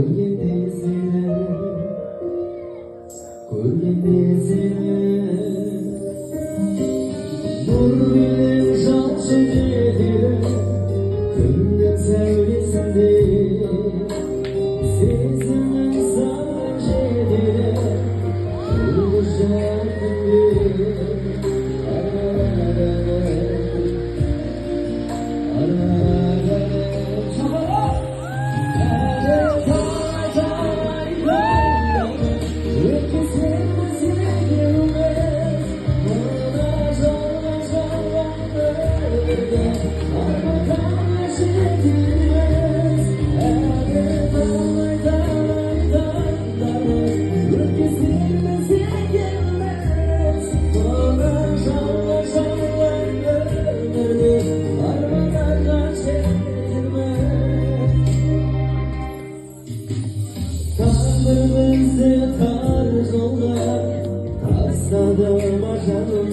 Көргенде сені нұрменен жалшын етер күннің сәулесінде сезімнің саған жетер ұлы жанымде Bizi tar yolda tasladım aşalım.